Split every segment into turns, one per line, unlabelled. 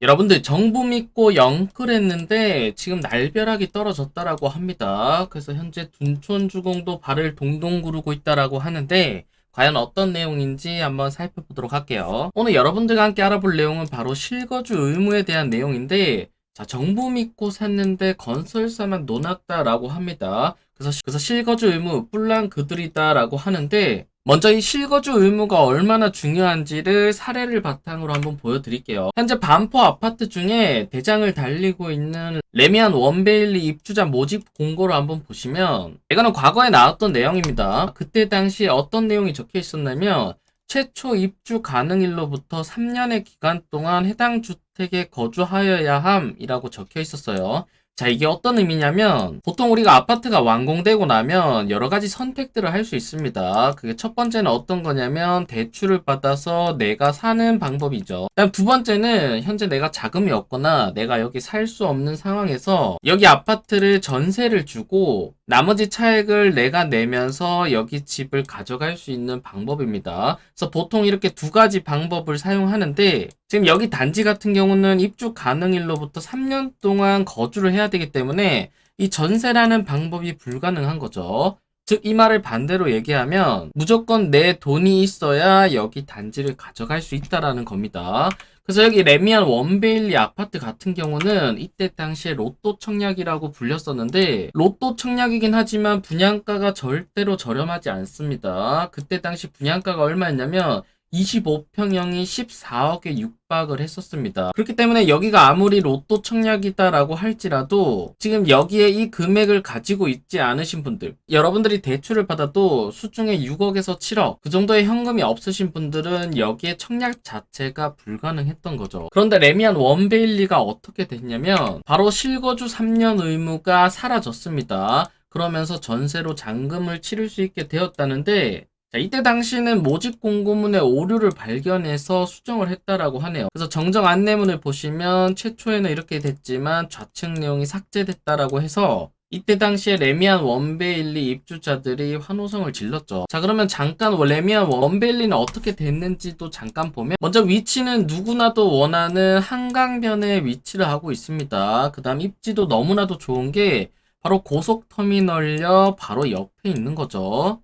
여러분들 정부 믿고 영끌했는데 지금 날벼락이 떨어졌다라고 합니다. 그래서 현재 둔촌주공도 발을 동동 구르고 있다라고 하는데 과연 어떤 내용인지 한번 살펴보도록 할게요. 오늘 여러분들과 함께 알아볼 내용은 바로 실거주 의무에 대한 내용인데, 자, 정부 믿고 샀는데 건설사만 논았다라고 합니다. 그래서 실거주 의무 뿔랑 그들이다라고 하는데, 먼저 이 실거주 의무가 얼마나 중요한지를 사례를 바탕으로 한번 보여드릴게요. 현재 반포 아파트 중에 대장을 달리고 있는 레미안 원베일리 입주자 모집 공고를 한번 보시면, 이거는 과거에 나왔던 내용입니다. 그때 당시에 어떤 내용이 적혀 있었냐면, 최초 입주 가능일로부터 3년의 기간 동안 해당 주택에 거주하여야 함이라고 적혀 있었어요. 자, 이게 어떤 의미냐면, 보통 우리가 아파트가 완공되고 나면 여러 가지 선택들을 할 수 있습니다. 그게 첫 번째는 어떤 거냐면, 대출을 받아서 내가 사는 방법이죠. 그다음 두 번째는, 현재 내가 자금이 없거나 내가 여기 살 수 없는 상황에서 여기 아파트를 전세를 주고 나머지 차액을 내가 내면서 여기 집을 가져갈 수 있는 방법입니다. 그래서 보통 이렇게 두 가지 방법을 사용하는데, 지금 여기 단지 같은 경우는 입주 가능일로부터 3년 동안 거주를 해야 되기 때문에 이 전세라는 방법이 불가능한 거죠. 즉, 이 말을 반대로 얘기하면 무조건 내 돈이 있어야 여기 단지를 가져갈 수 있다라는 겁니다. 그래서 여기 레미안 원베일리 아파트 같은 경우는 이때 당시에 로또 청약이라고 불렸었는데, 로또 청약이긴 하지만 분양가가 절대로 저렴하지 않습니다. 그때 당시 분양가가 얼마였냐면 25평형이 14억에 육박을 했었습니다. 그렇기 때문에 여기가 아무리 로또 청약이다라고 할지라도 지금 여기에 이 금액을 가지고 있지 않으신 분들, 여러분들이 대출을 받아도 수중에 6억에서 7억 그 정도의 현금이 없으신 분들은 여기에 청약 자체가 불가능했던 거죠. 그런데 레미안 원베일리가 어떻게 됐냐면 바로 실거주 3년 의무가 사라졌습니다. 그러면서 전세로 잔금을 치를 수 있게 되었다는데, 자, 이때 당시는 모집 공고문의 오류를 발견해서 수정을 했다라고 하네요. 그래서 정정 안내문을 보시면 최초에는 이렇게 됐지만 좌측 내용이 삭제됐다라고 해서 이때 당시에 레미안 원베일리 입주자들이 환호성을 질렀죠. 자, 그러면 잠깐 레미안 원베일리는 어떻게 됐는지도 잠깐 보면, 먼저 위치는 누구나도 원하는 한강변에 위치를 하고 있습니다. 그 다음 입지도 너무나도 좋은 게 바로 고속터미널역 바로 옆에 있는 거죠.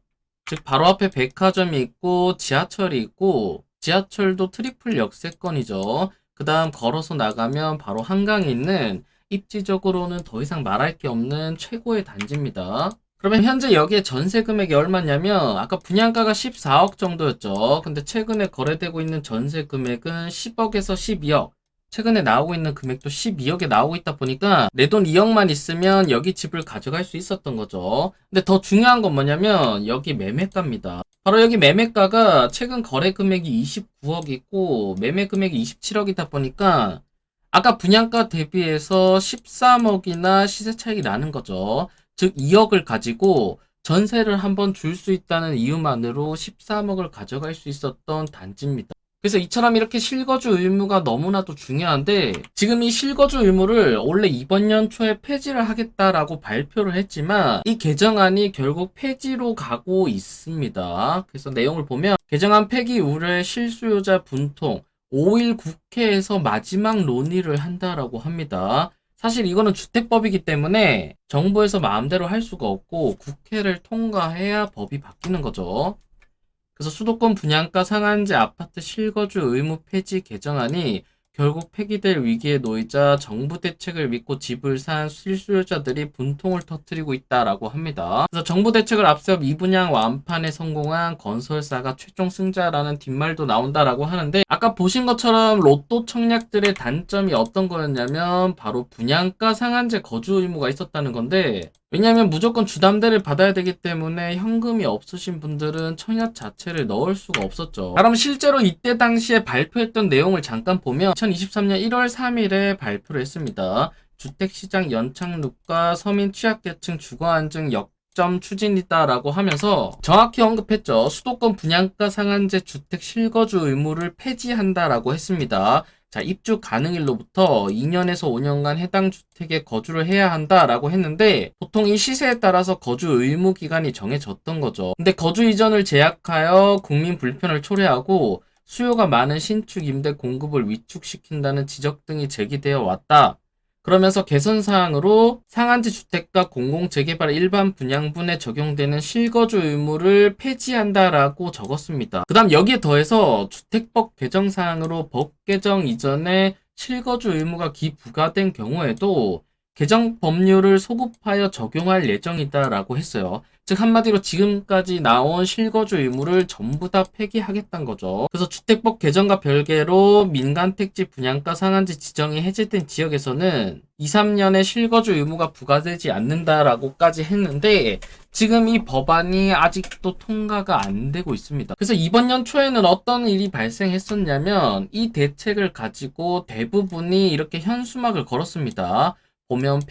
즉 바로 앞에 백화점이 있고 지하철이 있고, 지하철도 트리플 역세권이죠. 그 다음 걸어서 나가면 바로 한강이 있는, 입지적으로는 더 이상 말할 게 없는 최고의 단지입니다. 그러면 현재 여기에 전세 금액이 얼마냐면, 아까 분양가가 14억 정도였죠. 근데 최근에 거래되고 있는 전세 금액은 10억에서 12억, 최근에 나오고 있는 금액도 12억에 나오고 있다 보니까 내 돈 2억만 있으면 여기 집을 가져갈 수 있었던 거죠. 근데 더 중요한 건 뭐냐면 여기 매매가입니다. 바로 여기 매매가가 최근 거래 금액이 29억이고 매매 금액이 27억이다 보니까 아까 분양가 대비해서 13억이나 시세 차익이 나는 거죠. 즉 2억을 가지고 전세를 한번 줄 수 있다는 이유만으로 13억을 가져갈 수 있었던 단지입니다. 그래서 이처럼 이렇게 실거주 의무가 너무나도 중요한데, 지금 이 실거주 의무를 원래 이번 년 초에 폐지를 하겠다라고 발표를 했지만 이 개정안이 결국 폐지로 가고 있습니다. 그래서 내용을 보면, 개정안 폐기 우려 실수요자 분통 5일 국회에서 마지막 논의를 한다라고 합니다. 사실 이거는 주택법이기 때문에 정부에서 마음대로 할 수가 없고 국회를 통과해야 법이 바뀌는 거죠. 그래서 수도권 분양가 상한제 아파트 실거주 의무 폐지 개정안이 결국 폐기될 위기에 놓이자 정부 대책을 믿고 집을 산 실수요자들이 분통을 터뜨리고 있다라고 합니다. 그래서 정부 대책을 앞세워 미분양 완판에 성공한 건설사가 최종 승자라는 뒷말도 나온다라고 하는데, 아까 보신 것처럼 로또 청약들의 단점이 어떤 거였냐면 바로 분양가 상한제 거주 의무가 있었다는 건데, 왜냐하면 무조건 주담대를 받아야 되기 때문에 현금이 없으신 분들은 청약 자체를 넣을 수가 없었죠. 그럼 실제로 이때 당시에 발표했던 내용을 잠깐 보면 2023년 1월 3일에 발표를 했습니다. 주택시장 연착륙과 서민 취약계층 주거안정 역점 추진이다라고 하면서 정확히 언급했죠. 수도권 분양가 상한제 주택 실거주 의무를 폐지한다라고 했습니다. 자, 입주 가능일로부터 2년에서 5년간 해당 주택에 거주를 해야 한다라고 했는데, 보통 이 시세에 따라서 거주 의무 기간이 정해졌던 거죠. 근데 거주 이전을 제약하여 국민 불편을 초래하고 수요가 많은 신축 임대 공급을 위축시킨다는 지적 등이 제기되어 왔다. 그러면서 개선사항으로 상한제 주택과 공공재개발 일반 분양분에 적용되는 실거주 의무를 폐지한다라고 적었습니다. 그 다음 여기에 더해서 주택법 개정사항으로 법 개정 이전에 실거주 의무가 기부과된 경우에도 개정 법률을 소급하여 적용할 예정이다라고 했어요. 즉 한마디로 지금까지 나온 실거주 의무를 전부 다 폐기하겠다는 거죠. 그래서 주택법 개정과 별개로 민간 택지 분양가 상한제 지정이 해제된 지역에서는 2, 3년의 실거주 의무가 부과되지 않는다라고까지 했는데 지금 이 법안이 아직도 통과가 안 되고 있습니다. 그래서 이번 연 초에는 어떤 일이 발생했었냐면 이 대책을 가지고 대부분이 이렇게 현수막을 걸었습니다. 보면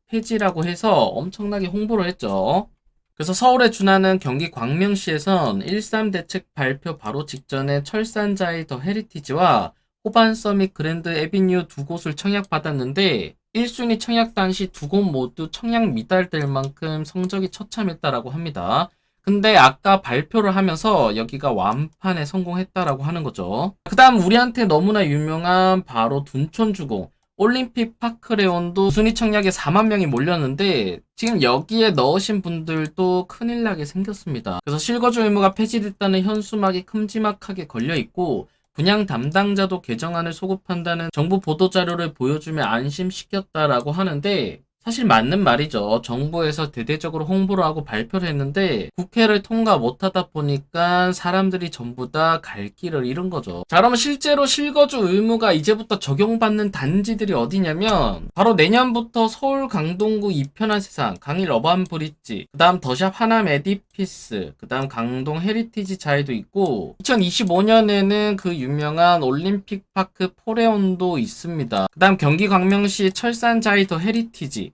폐지라고 해서 엄청나게 홍보를 했죠. 그래서 서울에 준하는 경기 광명시에선 13 대책 발표 바로 직전에 철산자이 더 헤리티지와 호반 서밋 그랜드 에비뉴 두 곳을 청약받았는데 1순위 청약 당시 두 곳 모두 청약 미달될 만큼 성적이 처참했다라고 합니다. 근데 아까 발표를 하면서 여기가 완판에 성공했다라고 하는 거죠. 그 다음 우리한테 너무나 유명한 바로 둔촌주공 올림픽 파크레온도 순위 청약에 4만 명이 몰렸는데 지금 여기에 넣으신 분들도 큰일 나게 생겼습니다. 그래서 실거주 의무가 폐지됐다는 현수막이 큼지막하게 걸려있고 분양 담당자도 개정안을 소급한다는 정부 보도자료를 보여주며 안심시켰다라고 하는데 사실 맞는 말이죠. 정부에서 대대적으로 홍보를 하고 발표를 했는데 국회를 통과 못하다 보니까 사람들이 전부 다 갈 길을 잃은 거죠. 자, 그러면 실제로 실거주 의무가 이제부터 적용받는 단지들이 어디냐면 바로 내년부터 서울 강동구 이편한 세상, 강일 어반 브릿지, 그 다음 더샵 하남 에디피스, 그 다음 강동 헤리티지 자이도 있고 2025년에는 그 유명한 올림픽 파크 포레온도 있습니다. 그 다음 경기 광명시 철산 자이 더 헤리티지,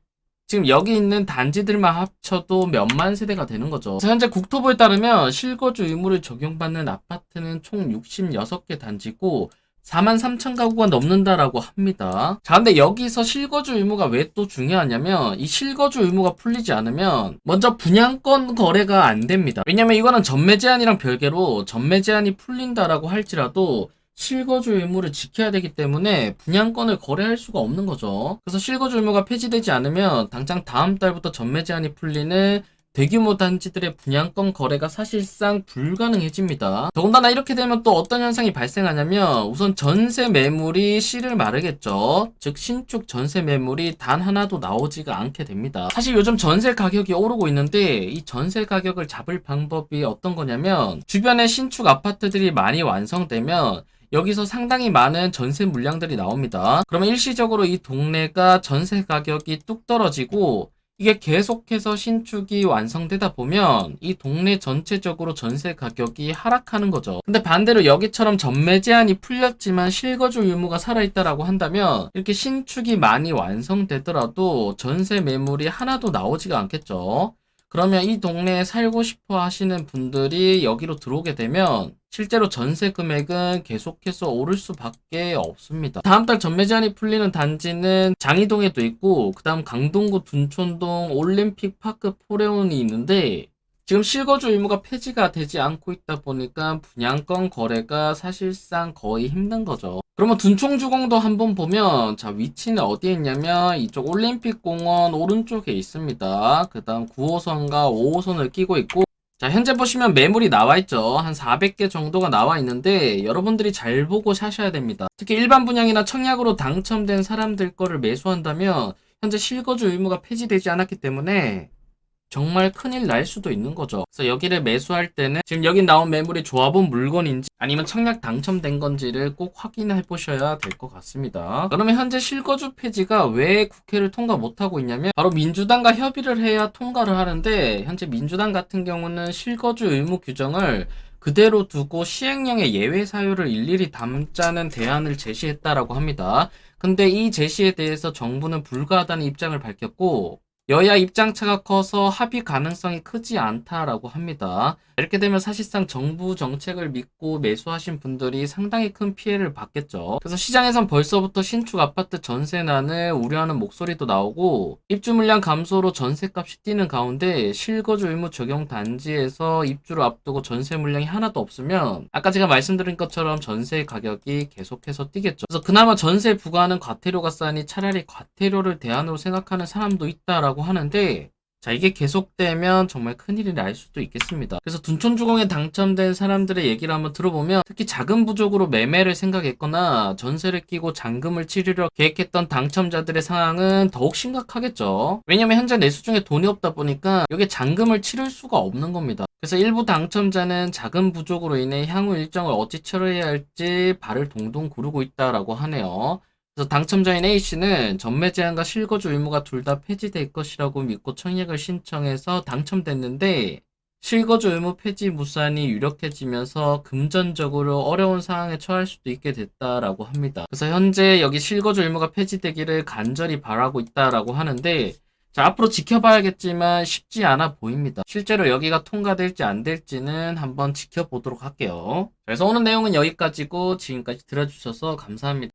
지금 여기 있는 단지들만 합쳐도 몇만 세대가 되는 거죠. 현재 국토부에 따르면 실거주 의무를 적용받는 아파트는 총 66개 단지고 4만 3천 가구가 넘는다라고 합니다. 자, 근데 여기서 실거주 의무가 왜 또 중요하냐면 이 실거주 의무가 풀리지 않으면 먼저 분양권 거래가 안 됩니다. 왜냐면 이거는 전매 제한이랑 별개로 전매 제한이 풀린다라고 할지라도 실거주 의무를 지켜야 되기 때문에 분양권을 거래할 수가 없는 거죠. 그래서 실거주 의무가 폐지되지 않으면 당장 다음 달부터 전매 제한이 풀리는 대규모 단지들의 분양권 거래가 사실상 불가능해집니다. 더군다나 이렇게 되면 또 어떤 현상이 발생하냐면 우선 전세 매물이 씨를 마르겠죠. 즉 신축 전세 매물이 단 하나도 나오지가 않게 됩니다. 사실 요즘 전세 가격이 오르고 있는데 이 전세 가격을 잡을 방법이 어떤 거냐면 주변에 신축 아파트들이 많이 완성되면 여기서 상당히 많은 전세 물량들이 나옵니다. 그러면 일시적으로 이 동네가 전세 가격이 뚝 떨어지고 이게 계속해서 신축이 완성되다 보면 이 동네 전체적으로 전세 가격이 하락하는 거죠. 근데 반대로 여기처럼 전매 제한이 풀렸지만 실거주 의무가 살아있다라고 한다면 이렇게 신축이 많이 완성되더라도 전세 매물이 하나도 나오지가 않겠죠. 그러면 이 동네에 살고 싶어 하시는 분들이 여기로 들어오게 되면 실제로 전세 금액은 계속해서 오를 수밖에 없습니다. 다음 달 전매 제한이 풀리는 단지는 장이동에도 있고 그 다음 강동구 둔촌동 올림픽 파크 포레온이 있는데 지금 실거주 의무가 폐지가 되지 않고 있다 보니까 분양권 거래가 사실상 거의 힘든 거죠. 그러면 둔촌주공도 한번 보면 자 위치는 어디에 있냐면 이쪽 올림픽공원 오른쪽에 있습니다. 그 다음 9호선과 5호선을 끼고 있고 자 현재 보시면 매물이 나와 있죠. 한 400개 정도가 나와 있는데 여러분들이 잘 보고 사셔야 됩니다. 특히 일반 분양이나 청약으로 당첨된 사람들 거를 매수한다면 현재 실거주 의무가 폐지되지 않았기 때문에 정말 큰일 날 수도 있는 거죠. 그래서 여기를 매수할 때는 지금 여기 나온 매물이 조합원 물건인지 아니면 청약 당첨된 건지를 꼭 확인해 보셔야 될 것 같습니다. 그러면 현재 실거주 폐지가 왜 국회를 통과 못하고 있냐면 바로 민주당과 협의를 해야 통과를 하는데 현재 민주당 같은 경우는 실거주 의무 규정을 그대로 두고 시행령의 예외 사유를 일일이 담자는 대안을 제시했다라고 합니다. 근데 이 제시에 대해서 정부는 불가하다는 입장을 밝혔고 여야 입장차가 커서 합의 가능성이 크지 않다라고 합니다. 이렇게 되면 사실상 정부 정책을 믿고 매수하신 분들이 상당히 큰 피해를 받겠죠. 그래서 시장에선 벌써부터 신축 아파트 전세난을 우려하는 목소리도 나오고, 입주 물량 감소로 전세값이 뛰는 가운데 실거주 의무 적용 단지에서 입주를 앞두고 전세 물량이 하나도 없으면 아까 제가 말씀드린 것처럼 전세 가격이 계속해서 뛰겠죠. 그래서 그나마 전세 부과하는 과태료가 싸니 차라리 과태료를 대안으로 생각하는 사람도 있다라고 하는데, 자, 이게 계속되면 정말 큰일이 날 수도 있겠습니다. 그래서 둔촌주공에 당첨된 사람들의 얘기를 한번 들어보면, 특히 자금 부족으로 매매를 생각했거나 전세를 끼고 잔금을 치르려 계획했던 당첨자들의 상황은 더욱 심각하겠죠. 왜냐면 현재 내수 중에 돈이 없다 보니까 이게 잔금을 치를 수가 없는 겁니다. 그래서 일부 당첨자는 자금 부족으로 인해 향후 일정을 어찌 치러야 할지 발을 동동 구르고 있다라고 하네요. 그래서 당첨자인 A씨는 전매 제한과 실거주 의무가 둘 다 폐지될 것이라고 믿고 청약을 신청해서 당첨됐는데, 실거주 의무 폐지 무산이 유력해지면서 금전적으로 어려운 상황에 처할 수도 있게 됐다라고 합니다. 그래서 현재 여기 실거주 의무가 폐지되기를 간절히 바라고 있다라고 하는데, 자, 앞으로 지켜봐야겠지만 쉽지 않아 보입니다. 실제로 여기가 통과될지 안 될지는 한번 지켜보도록 할게요. 그래서 오늘 내용은 여기까지고, 지금까지 들어주셔서 감사합니다.